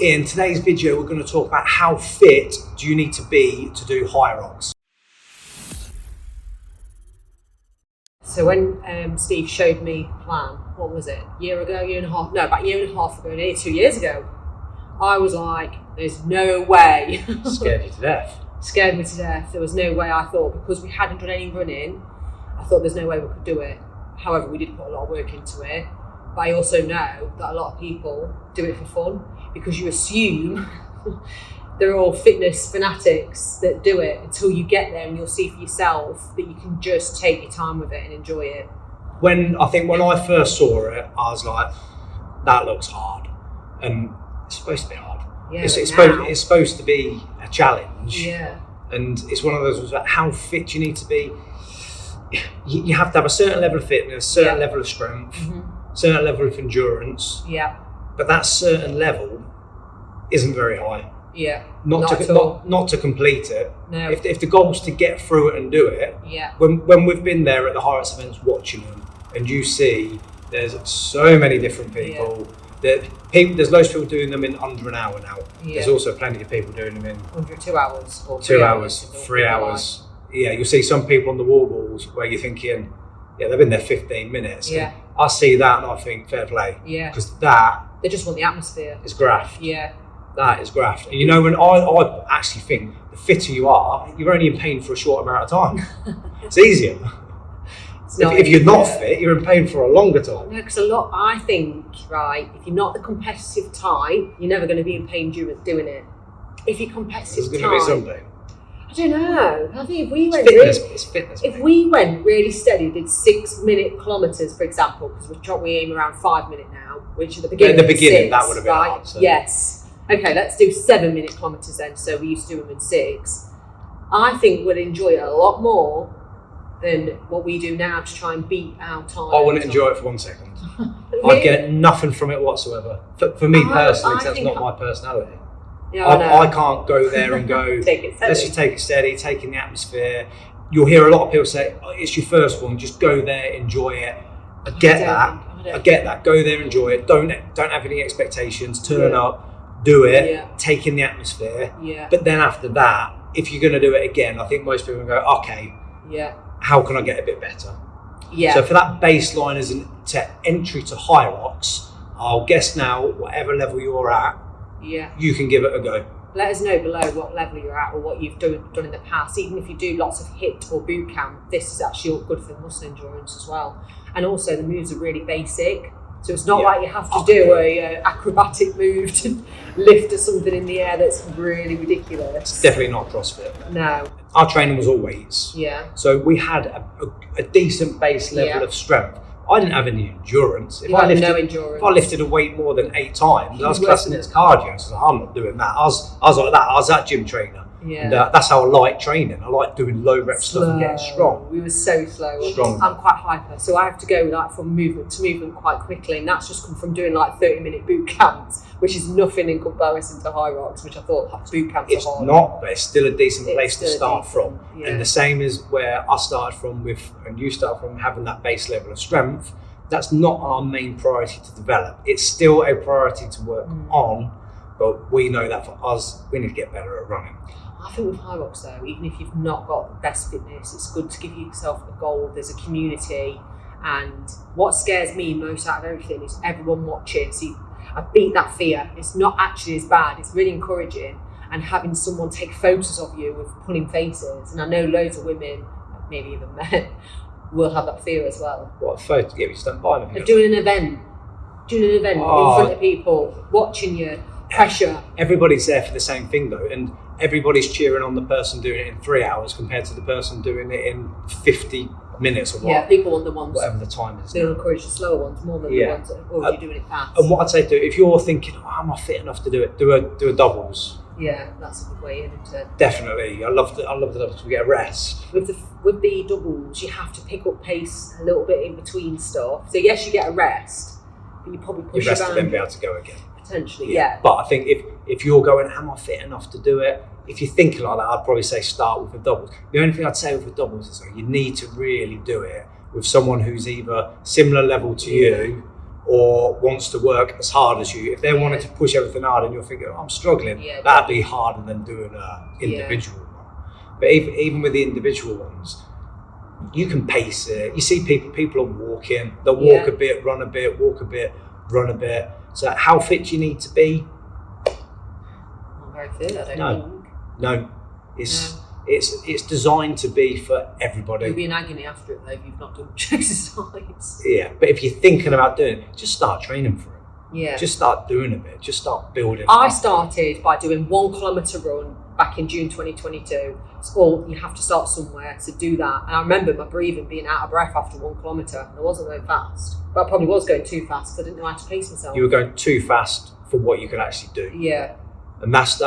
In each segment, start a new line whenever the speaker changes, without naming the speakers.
In today's video, we're going to talk about how fit do you need to be to do Hyrox.
So when Steve showed me the plan, what was it, year and a half ago, nearly 2 years ago, I was like, there's no way.
Scared you to death.
Scared me to death. There was no way. I thought, because we hadn't done any running, I thought there's no way we could do it. However, we did put a lot of work into it. But I also know that a lot of people do it for fun, because you assume they're all fitness fanatics that do it until you get there and you'll see for yourself that you can just take your time with it and enjoy it.
When I first saw it, I was like, that looks hard. And it's supposed to be hard.
Yeah,
it's supposed to be a challenge.
Yeah.
And it's one of those ones about how fit you need to be. You have to have a certain level of fitness, certain level of strength, certain level of endurance.
Yeah.
But that certain level isn't very high.
Yeah.
Not to complete it.
No.
If the goal's to get through it and do it.
Yeah.
When we've been there at the Hyrox events watching them, and you see there's so many different people. Yeah. There's loads of people doing them in under an hour now. Yeah. There's also plenty of people doing them in
under 2 hours or
2 hours, 3 hours. Yeah, you'll see some people on the wall balls where you're thinking, yeah, they've been there 15 minutes.
Yeah.
I see that and I think, fair play.
Yeah.
Because that
they just want the atmosphere.
Is graft.
Yeah. That
is graft. And you know, when I actually think the fitter you are, you're only in pain for a short amount of time. It's easier. If you're not fit, you're in pain for a longer time.
No, because I think, right, if you're not the competitive type, you're never going to be in pain during doing it. If you're competitive
type, there's going to be something.
I don't know. I think if we went
it's fitness.
If we went really steady, did 6 minute kilometres, for example, because we aim around 5 minute now, which at the beginning,
that would have been
right?
hard. So.
Yes. Okay, let's do 7 minute kilometres then. So we used to do them in 6. I think we'd enjoy it a lot more than what we do now to try and beat our time.
I wouldn't enjoy it for 1 second. I'd get nothing from it whatsoever. For me personally, that's not my personality.
Yeah,
I can't go there and go, let's just take it steady, take in the atmosphere. You'll hear a lot of people say, oh, it's your first one, just go there, enjoy it. I get that. Go there, enjoy it. Don't have any expectations. Turn up, do it, take in the atmosphere. Yeah. But then after that, if you're going to do it again, I think most people go, okay, how can I get a bit better? Yeah. So for that baseline as an entry to Hyrox, I'll guess now, whatever level you're at, you can give it a go.
Let us know below what level you're at or what you've done in the past. Even if you do lots of HIIT or boot camp, this is actually all good for muscle endurance as well. And also the moves are really basic. So it's not like you have to do a acrobatic move to lift something in the air that's really ridiculous.
It's definitely not CrossFit.
No.
Our training was all weights.
Yeah.
So we had a decent base level of strength. I didn't have any endurance.
If I
lifted a weight more than 8 times, I was classing it as cardio. So I'm not doing that. I was like that. I was that gym trainer. Yeah. And that's how I like training. I like doing low rep stuff and getting strong.
We were so slow.
Strong.
I'm quite hyper, so I have to go like from movement to movement quite quickly, and that's just come from doing like 30-minute boot camps, which is nothing in comparison to Hyrox, which I thought boot camps are hard.
It's not, but it's still a decent place to start from. Yeah. And the same is where I started from and you start from having that base level of strength. That's not our main priority to develop. It's still a priority to work on, but we know that for us, we need to get better at running.
I think with Hyrox though, even if you've not got the best fitness, it's good to give yourself a goal. There's a community, and what scares me most out of everything is everyone watching. See, I beat that fear. It's not actually as bad. It's really encouraging, and having someone take photos of you with pulling faces. And I know loads of women, maybe even men, will have that fear as well.
What photo? Get me stand by me.
Doing an event in front of people, watching you. Pressure.
Everybody's there for the same thing though, and everybody's cheering on the person doing it in 3 hours compared to the person doing it in 50 minutes or what.
Yeah, people want the ones,
whatever the time is.
They'll encourage the slower ones more than the ones that are already doing it fast.
And what I'd say, if you're thinking, am I fit enough to do it, do a doubles.
Yeah, that's a good way in, isn't it?
Definitely. I love the doubles. We get a rest.
With the doubles, you have to pick up pace a little bit in between stuff. So yes, you get a rest, but you probably push
rest to then be able to go again.
Potentially, yeah.
But I think if you're going, am I fit enough to do it? If you're thinking like that, I'd probably say start with the doubles. The only thing I'd say with the doubles is that you need to really do it with someone who's either similar level to you or wants to work as hard as you, if they're wanting to push everything hard and you're thinking, I'm struggling, that'd be harder than doing an individual one. But even with the individual ones, you can pace it. You see people are walking, they'll walk a bit, run a bit, walk a bit, run a bit. So how fit do you need to be?
Not very fit, I don't think.
No. It's designed to be for everybody.
You'll be in agony after it though if you've not done much exercise.
Yeah, but if you're thinking about doing it, just start training for it.
Yeah.
Just start doing a bit. Just start building.
I started by doing 1 kilometre run back in June 2022. So you have to start somewhere to do that. And I remember my breathing being out of breath after 1 kilometre. I wasn't going fast, but I probably was going too fast because I didn't know how to pace myself.
You were going too fast for what you could actually do.
Yeah.
And that's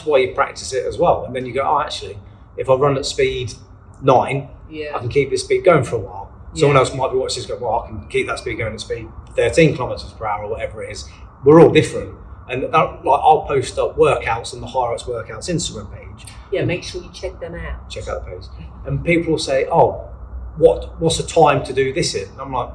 why you practice it as well. And then you go, oh, actually, if I run at speed 9, I can keep this speed going for a while. Someone else might be watching this going, well, I can keep that speed going at speed 13 kilometres per hour or whatever it is. We're all different. And I'll post up workouts on the Hyrox Workouts Instagram page.
Yeah, make sure you check them out.
Check out the page. And people will say, oh, what's the time to do this in? And I'm like,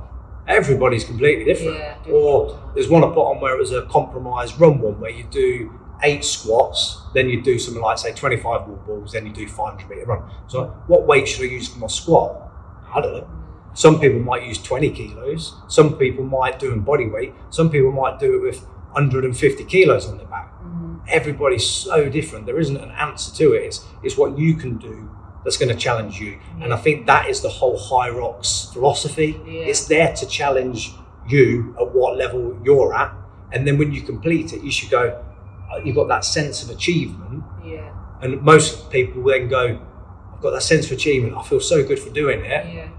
everybody's completely different.
Yeah,
or there's one I put on where it was a compromised run one where you do 8 squats, then you do something like, say, 25 wall balls, then you do 500 metre run. So what weight should I use for my squat? I don't know. Some people might use 20 kilos. Some people might do in body weight. Some people might do it with 150 kilos on their back. Everybody's so different. There isn't an answer to it. It's what you can do that's going to challenge you. And I think that is the whole Hyrox philosophy. It's there to challenge you at what level you're at. And then when you complete it, you should go, you've got that sense of achievement. And most people then go, I've got that sense of achievement. I feel so good for doing it.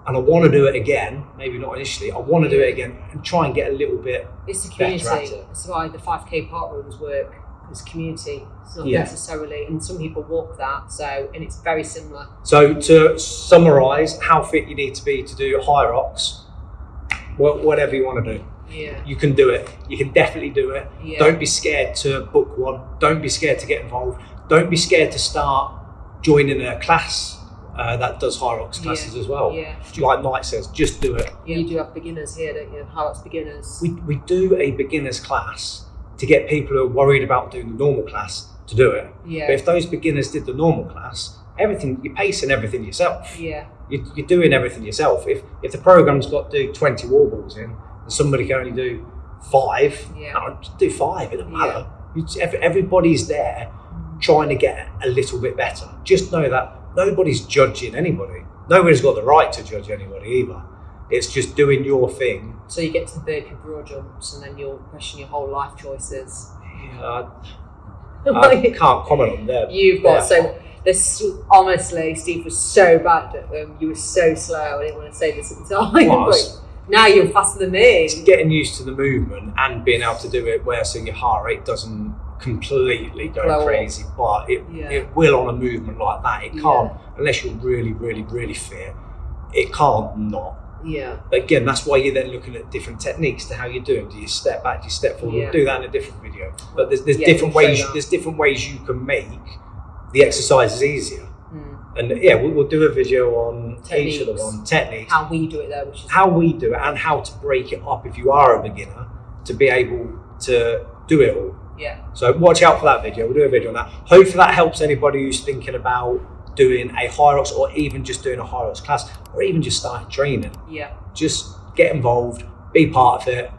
And I want to do it again, maybe not initially, I want to do it again and try and get a little bit
It's the community.
better at it.
That's why the 5K park runs work. It's community. It's not necessarily, and some people walk that, and it's very similar.
So to summarise how fit you need to be to do Hyrox, whatever you want to do. You can do it. You can definitely do it. Don't be scared to book one. Don't be scared to get involved. Don't be scared to start joining a class that does Hyrox classes as well. Like Mike says, just do it.
You do have beginners here, don't you? Hyrox beginners.
We do a beginners class to get people who are worried about doing the normal class to do it. But if those beginners did the normal class, you're pacing everything yourself. You're doing everything yourself. If the program's got to do 20 wall balls in, and somebody can only do 5, just do 5, it doesn't matter. Everybody's there trying to get a little bit better. Just know that nobody's judging anybody. Nobody's got the right to judge anybody either. It's just doing your thing.
So you get to the burpee broad jumps and then you'll question your whole life choices.
I can't comment on them.
You've got honestly, Steve was so bad at them. You were so slow. I didn't want to say this at the time. But now you're faster than me.
It's getting used to the movement and being able to do it where so your heart rate doesn't completely go crazy, but it will on a movement like that. It can't, unless you're really, really, really fit, it can't not. But again, that's why you're then looking at different techniques to how you're doing. Do you step back? Do you step forward? We'll do that in a different video. But there's different ways. There's different ways you can make the exercises easier. And we'll do a video on each of them, techniques.
How we do it though, which is
how we do it and how to break it up if you are a beginner to be able to do it all. So watch out for that video. We'll do a video on that. Hopefully that helps anybody who's thinking about doing a Hyrox or even just doing a Hyrox class or even just starting training. Just get involved, be part of it.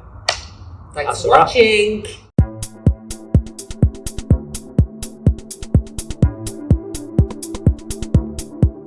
Thanks for watching.